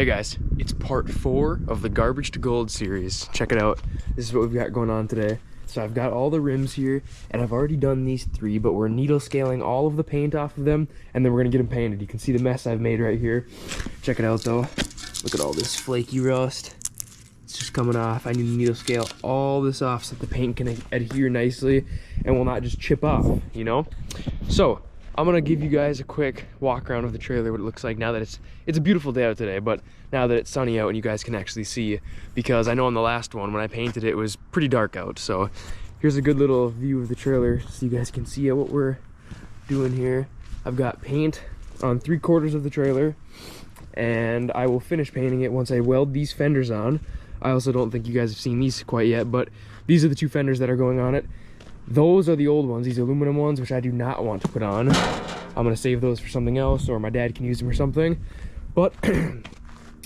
Hey guys, it's part 4 of the Garbage to Gold series. Check it out. This is what we've got going on today. So I've got all the rims here, and I've already done these 3, but we're needle scaling all of the paint off of them, and then we're gonna get them painted. You can see the mess I've made right here. Check it out though. Look at all this flaky rust. It's just coming off. I need to needle scale all this off so that the paint can adhere nicely and will not just chip off, you know? So I'm gonna give you guys a quick walk around of the trailer, what it looks like now that it's a beautiful day out today, but now that it's sunny out and you guys can actually see, because I know on the last one when I painted it was pretty dark out. So here's a good little view of the trailer so you guys can see what we're doing here. I've got paint on 3/4 of the trailer, and I will finish painting it once I weld these fenders on. I also don't think you guys have seen these quite yet, but these are the 2 fenders that are going on it. Those are the old ones, these aluminum ones, which I do not want to put on. I'm gonna save those for something else, or my dad can use them or something. But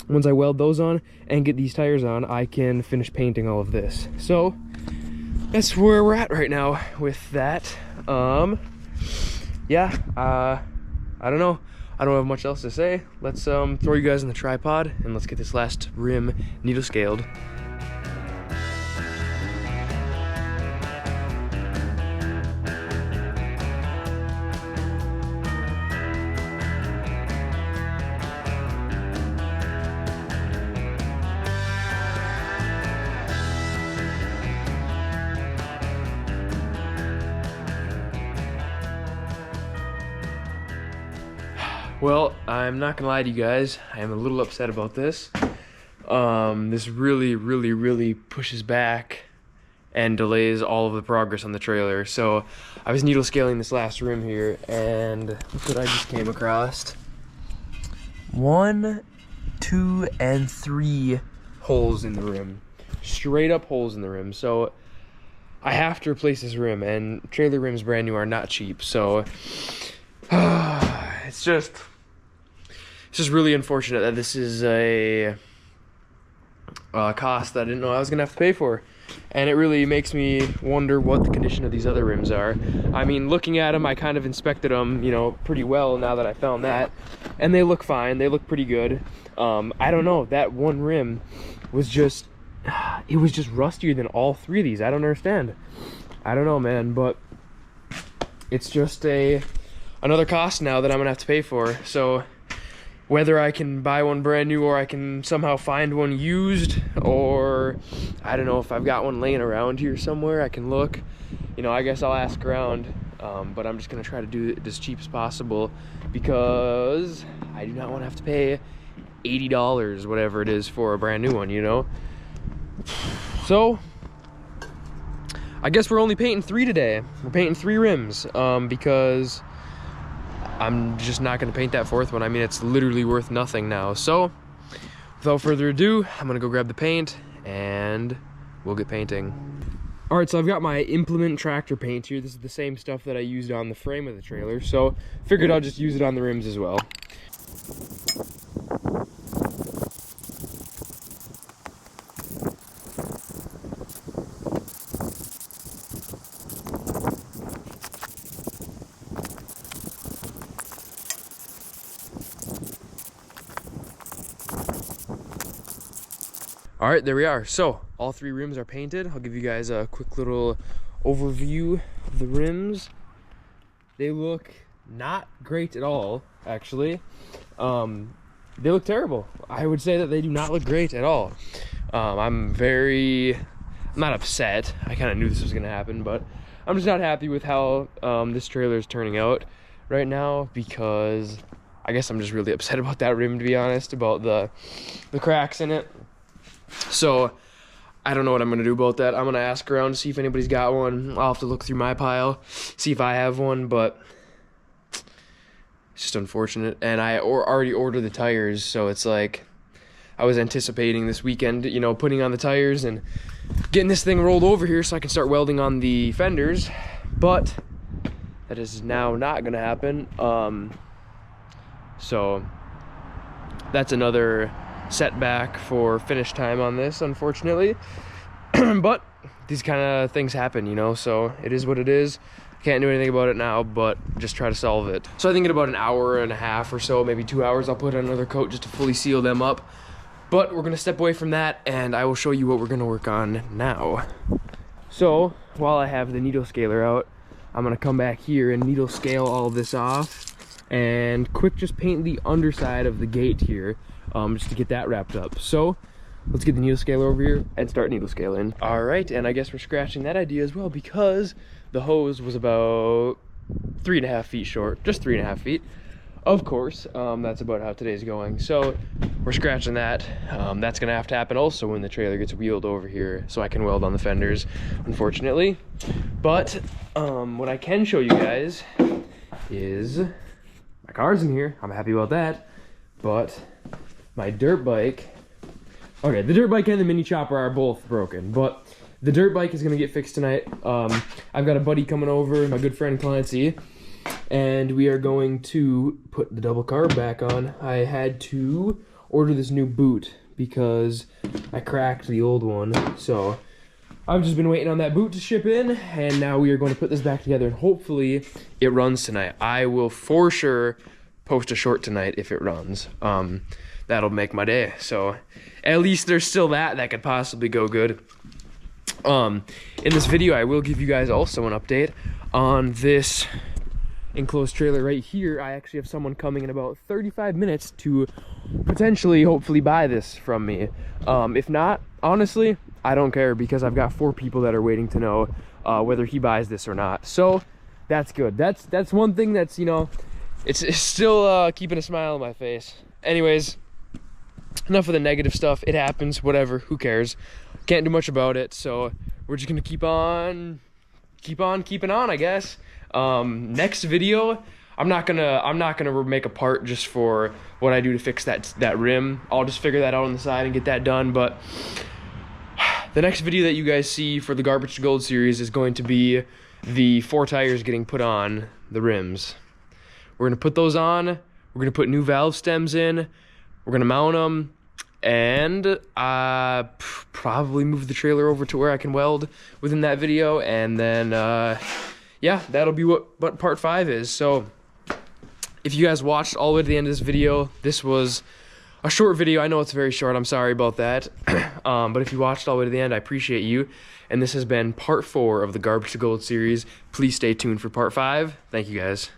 once I weld those on and get these tires on, I can finish painting all of this. So that's where we're at right now with that. Yeah, I don't know. I don't have much else to say. Let's throw you guys in the tripod and let's get this last rim needle scaled. Well, I'm not gonna lie to you guys, I am a little upset about this. This really pushes back and delays all of the progress on the trailer. So I was needle scaling this last rim here, and look what I just came across. 1, 2, and 3 holes in the rim. Straight up holes in the rim. So I have to replace this rim, and trailer rims brand new are not cheap. So it's just really unfortunate that this is a cost that I didn't know I was gonna have to pay for, and it really makes me wonder what the condition of these other rims are. I mean, looking at them, I kind of inspected them, you know, pretty well now that I found that, and they look fine. They look pretty good. I don't know, that one rim was just, it was just rustier than all 3 of these. I don't understand. I don't know, man, but it's just another cost now that I'm gonna have to pay for. So whether I can buy one brand new or I can somehow find one used, or I don't know if I've got one laying around here somewhere I can look, you know, I guess I'll ask around. But I'm just gonna try to do it as cheap as possible because I do not want to have to pay $80, whatever it is, for a brand new one, you know? So I guess we're only painting 3 today. We're painting 3 rims because I'm just not going to paint that 4th one. I mean, it's literally worth nothing now. So without further ado, I'm going to go grab the paint and we'll get painting. All right, so I've got my Implement tractor paint here. This is the same stuff that I used on the frame of the trailer, so figured I'll just use it on the rims as well. All right, there we are. So all 3 rims are painted. I'll give you guys a quick little overview of the rims. They look not great at all, actually. They look terrible. I would say that they do not look great at all. I'm not upset. I kind of knew this was gonna happen, but I'm just not happy with how this trailer is turning out right now, because I guess I'm just really upset about that rim, to be honest, about the cracks in it. So I don't know what I'm gonna do about that. I'm gonna ask around to see if anybody's got one. I'll have to look through my pile, see if I have one, but it's just unfortunate. And I already ordered the tires, so it's like I was anticipating this weekend, you know, putting on the tires and getting this thing rolled over here so I can start welding on the fenders, but that is now not gonna happen. So that's another setback for finish time on this, unfortunately. But these kind of things happen, you know, so it is what it is. Can't do anything about it now, but just try to solve it. So I think in about an hour and a half or so, maybe 2 hours, I'll put on another coat just to fully seal them up. But we're gonna step away from that, and I will show you what we're gonna work on now. So while I have the needle scaler out, I'm gonna come back here and needle scale all this off and quick just paint the underside of the gate here, just to get that wrapped up. So let's get the needle scaler over here and start needle scaling. All right, and I guess we're scratching that idea as well because the hose was about 3.5 feet short, just 3.5 feet. Of course, that's about how today's going. So we're scratching that. That's gonna have to happen also when the trailer gets wheeled over here so I can weld on the fenders, unfortunately. But what I can show you guys is my car's in here. I'm happy about that. But my dirt bike, okay, the dirt bike and the mini chopper are both broken, but the dirt bike is gonna get fixed tonight. I've got a buddy coming over, my good friend Clancy, and we are going to put the double carb back on. I had to order this new boot because I cracked the old one. So I've just been waiting on that boot to ship in, and now we are going to put this back together, and hopefully it runs tonight. I will for sure post a short tonight if it runs. That'll make my day. So at least there's still that could possibly go good. In this video, I will give you guys also an update on this enclosed trailer right here. I actually have someone coming in about 35 minutes to potentially, hopefully buy this from me. If not, honestly, I don't care because I've got 4 people that are waiting to know whether he buys this or not. So that's good. That's one thing that's, you know, it's still keeping a smile on my face. Anyways, enough of the negative stuff. It happens, whatever, who cares? Can't do much about it, so we're just gonna keep on keeping on, I guess. Next video, I'm not gonna make a part just for what I do to fix that rim. I'll just figure that out on the side and get that done. But the next video that you guys see for the Garbage to Gold series is going to be the 4 tires getting put on the rims. We're gonna put those on. We're gonna put new valve stems in. We're gonna mount them, and probably move the trailer over to where I can weld within that video, and then yeah, that'll be what part 5 is. So if you guys watched all the way to the end of this video, this was a short video. I know it's very short, I'm sorry about that. But if you watched all the way to the end, I appreciate you. And this has been part 4 of the Garbage to Gold series. Please stay tuned for part 5. Thank you guys.